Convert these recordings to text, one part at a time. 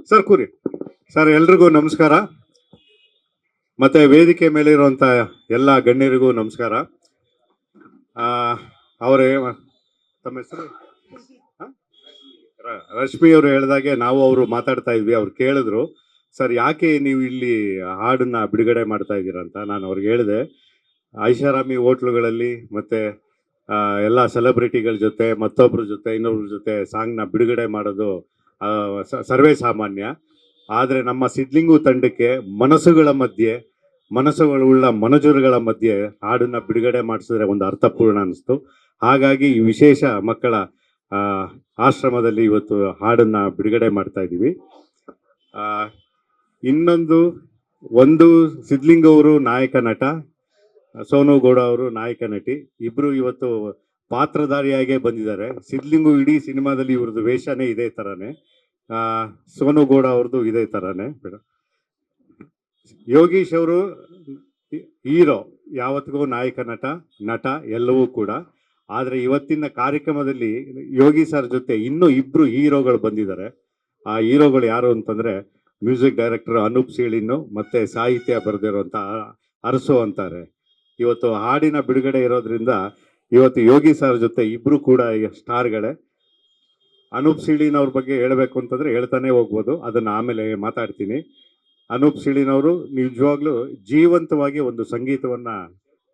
Sir ಕೂರಿ. Sir ಎಲ್ರಿಗೂ ನಮಸ್ಕಾರ. ಮತ್ತೆ ವೇದಿಕೆ ಮೇಲೆ ಇರುವಂತ ಎಲ್ಲ ಗಣ್ಯರಿಗೂ ನಮಸ್ಕಾರ. ಅವರೇ ತಮ್ಮ ಹೆಸರು ರಶ್ಮಿ ಅವರು ಹೇಳಿದಾಗೆ ನಾವು ಅವರು ಮಾತಾಡ್ತಾ ಇದ್ವಿ. ಅವ್ರು ಕೇಳಿದ್ರು, ಸರ್ ಯಾಕೆ ನೀವು ಇಲ್ಲಿ ಹಾಡನ್ನ ಬಿಡುಗಡೆ ಮಾಡ್ತಾ ಇದ್ದೀರಾ ಅಂತ. ನಾನು ಅವ್ರಿಗೆ ಹೇಳಿದೆ, ಐಷಾರಾಮಿ ಹೋಟ್ಲುಗಳಲ್ಲಿ ಮತ್ತೆ ಎಲ್ಲ ಸೆಲೆಬ್ರಿಟಿಗಳ ಜೊತೆ ಮತ್ತೊಬ್ಬರ ಜೊತೆ ಇನ್ನೊಬ್ರ ಜೊತೆ ಸಾಂಗ್ನ ಬಿಡುಗಡೆ ಮಾಡೋದು ಸರ್ವೇ ಸಾಮಾನ್ಯ. ಆದರೆ ನಮ್ಮ ಸಿದ್ಲಿಂಗು ತಂಡಕ್ಕೆ ಮನಸ್ಸುಗಳುಳ್ಳ ಮನಜುರುಗಳ ಮಧ್ಯೆ ಹಾಡನ್ನ ಬಿಡುಗಡೆ ಮಾಡಿಸಿದ್ರೆ ಒಂದು ಅರ್ಥಪೂರ್ಣ ಅನಿಸ್ತು. ಹಾಗಾಗಿ ಈ ವಿಶೇಷ ಮಕ್ಕಳ ಆಶ್ರಮದಲ್ಲಿ ಇವತ್ತು ಹಾಡನ್ನ ಬಿಡುಗಡೆ ಮಾಡ್ತಾ ಇದ್ದೀವಿ. ಒಂದು ಸಿದ್ಲಿಂಗ್ ಅವರು ನಾಯಕ ನಟ, ಸೋನು ಗೌಡ ಅವರು ನಾಯಕ ನಟಿ, ಇಬ್ರು ಇವತ್ತು ಪಾತ್ರಧಾರಿಯಾಗೇ ಬಂದಿದ್ದಾರೆ. ಸಿದ್ಲಿಂಗು ಇಡೀ ಸಿನಿಮಾದಲ್ಲಿ ಇವ್ರದ್ದು ವೇಷನೇ ಇದೇ ಥರನೇ, ಸೋನು ಗೌಡ ಅವ್ರದ್ದು ಇದೇ ಥರನೇ. ಯೋಗೀಶ್ ಅವರು ಹೀರೋ, ಯಾವತ್ತಿಗೂ ನಾಯಕ ನಟ ಎಲ್ಲವೂ ಕೂಡ. ಆದರೆ ಇವತ್ತಿನ ಕಾರ್ಯಕ್ರಮದಲ್ಲಿ ಯೋಗಿ ಸರ್ ಜೊತೆ ಇನ್ನೂ ಇಬ್ರು ಹೀರೋಗಳು ಬಂದಿದ್ದಾರೆ. ಆ ಹೀರೋಗಳು ಯಾರು ಅಂತಂದರೆ ಮ್ಯೂಸಿಕ್ ಡೈರೆಕ್ಟರ್ ಅನೂಪ್ ಸೀಳಿನ್ನು ಮತ್ತು ಸಾಹಿತ್ಯ ಬರೆದಿರುವಂಥ ಅರಸು ಅಂತಾರೆ. ಇವತ್ತು ಹಾಡಿನ ಬಿಡುಗಡೆ ಇರೋದ್ರಿಂದ ಇವತ್ತು ಯೋಗಿ ಸರ್ ಜೊತೆ ಇಬ್ರು ಕೂಡ ಸ್ಟಾರ್ಗಳೇ. ಅನೂಪ್ ಸೀಳಿನವ್ರ ಬಗ್ಗೆ ಹೇಳಬೇಕು ಅಂತಂದರೆ ಹೇಳ್ತಾನೆ ಹೋಗ್ಬೋದು, ಅದನ್ನು ಆಮೇಲೆ ಮಾತಾಡ್ತೀನಿ. ಅನೂಪ್ ಸೀಳಿನವರು ನಿಜವಾಗ್ಲೂ ಜೀವಂತವಾಗಿ ಒಂದು ಸಂಗೀತವನ್ನು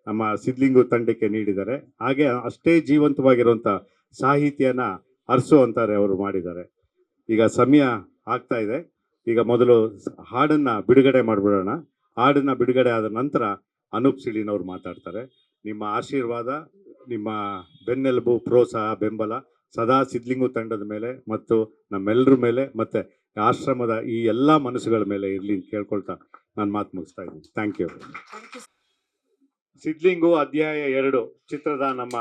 ನಮ್ಮ ಸಿದ್ಲಿಂಗು ತಂಡಕ್ಕೆ ನೀಡಿದ್ದಾರೆ. ಹಾಗೆ ಅಷ್ಟೇ ಜೀವಂತವಾಗಿರುವಂಥ ಸಾಹಿತ್ಯನ ಅರಸು ಅಂತಾರೆ ಅವರು ಮಾಡಿದ್ದಾರೆ. ಈಗ ಸಮಯ ಆಗ್ತಾ ಇದೆ, ಈಗ ಮೊದಲು ಹಾಡನ್ನು ಬಿಡುಗಡೆ ಮಾಡಿಬಿಡೋಣ. ಹಾಡನ್ನು ಬಿಡುಗಡೆ ಆದ ನಂತರ ಅನೂಪ್ ಸೀಳಿನವ್ರು ಮಾತಾಡ್ತಾರೆ. ನಿಮ್ಮ ಆಶೀರ್ವಾದ, ನಿಮ್ಮ ಬೆನ್ನೆಲುಬು, ಪ್ರೋತ್ಸಾಹ, ಬೆಂಬಲ ಸದಾ ಸಿದ್ಲಿಂಗು ತಂಡದ ಮೇಲೆ ಮತ್ತು ನಮ್ಮೆಲ್ಲರ ಮೇಲೆ ಮತ್ತು ಆಶ್ರಮದ ಈ ಎಲ್ಲ ಮನಸ್ಸುಗಳ ಮೇಲೆ ಇರಲಿ ಅಂತ ಕೇಳ್ಕೊಳ್ತಾ ನಾನು ಮಾತು ಮುಗಿಸ್ತಾ ಇದ್ದೀನಿ. Thank you. ಸಿದ್ಲಿಂಗು ಅಧ್ಯಾಯ 2 ಚಿತ್ರದ ನಮ್ಮ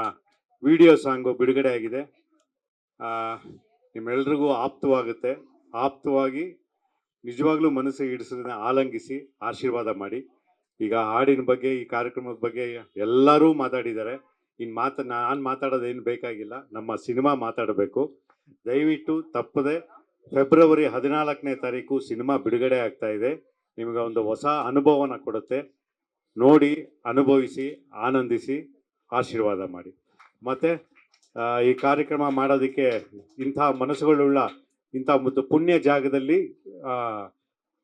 ವಿಡಿಯೋ ಸಾಂಗು ಬಿಡುಗಡೆ ಆಗಿದೆ. ನಿಮ್ಮೆಲ್ರಿಗೂ ಆಪ್ತವಾಗಿ ನಿಜವಾಗ್ಲೂ ಮನಸ್ಸಿಗೆ ಹಿಡಿಸೋದನ್ನ ಆಲಂಗಿಸಿ ಆಶೀರ್ವಾದ ಮಾಡಿ. ಈಗ ಹಾಡಿನ ಬಗ್ಗೆ, ಈ ಕಾರ್ಯಕ್ರಮದ ಬಗ್ಗೆ ಎಲ್ಲರೂ ಮಾತಾಡಿದ್ದಾರೆ. ನಾನು ಮಾತಾಡೋದೇನು ಬೇಕಾಗಿಲ್ಲ, ನಮ್ಮ ಸಿನಿಮಾ ಮಾತಾಡಬೇಕು. ದಯವಿಟ್ಟು ತಪ್ಪದೆ ಫೆಬ್ರವರಿ 14ನೇ ತಾರೀಕು ಸಿನಿಮಾ ಬಿಡುಗಡೆ ಆಗ್ತಾ ಇದೆ. ನಿಮಗೆ ಒಂದು ಹೊಸ ಅನುಭವನ ಕೊಡುತ್ತೆ. ನೋಡಿ, ಅನುಭವಿಸಿ, ಆನಂದಿಸಿ, ಆಶೀರ್ವಾದ ಮಾಡಿ. ಮತ್ತು ಈ ಕಾರ್ಯಕ್ರಮ ಮಾಡೋದಕ್ಕೆ ಇಂಥ ಮನಸ್ಸುಗಳುಳ್ಳ ಇಂಥ ಒಂದು ಪುಣ್ಯ ಜಾಗದಲ್ಲಿ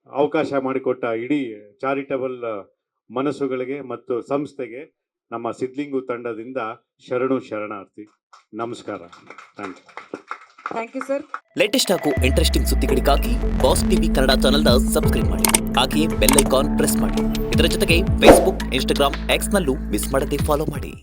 ಅವಕಾಶ ಮಾಡಿಕೊಟ್ಟ ಇಡೀ ಚಾರಿಟಬಲ್ ಮನಸ್ಸುಗಳಿಗೆ ಮತ್ತು ಸಂಸ್ಥೆಗೆ ನಮ್ಮ ಸಿದ್ಲಿಂಗು ತಂಡದಿಂದ ಶರಣಾರ್ಥಿ. ನಮಸ್ಕಾರ. Thank you sir. ಲೇಟೆಸ್ಟ್ ಹಾಗೂ ಇಂಟ್ರೆಸ್ಟಿಂಗ್ ಸುದ್ದಿಗಳಿಗಾಗಿ ಬಾಸ್ ಟಿವಿ ಕನ್ನಡ ಚಾನೆಲ್ನ ಸಬ್ಸ್ಕ್ರೈಬ್ ಮಾಡಿ. ಹಾಗೆಯೇ ಬೆಲ್ ಐಕಾನ್ ಪ್ರೆಸ್ ಮಾಡಿ. ಇದರ ಜೊತೆಗೆ ಫೇಸ್ಬುಕ್, ಇನ್ಸ್ಟಾಗ್ರಾಮ್, ಎಕ್ಸ್ನಲ್ಲೂ ಮಿಸ್ ಮಾಡದೆ ಫಾಲೋ ಮಾಡಿ.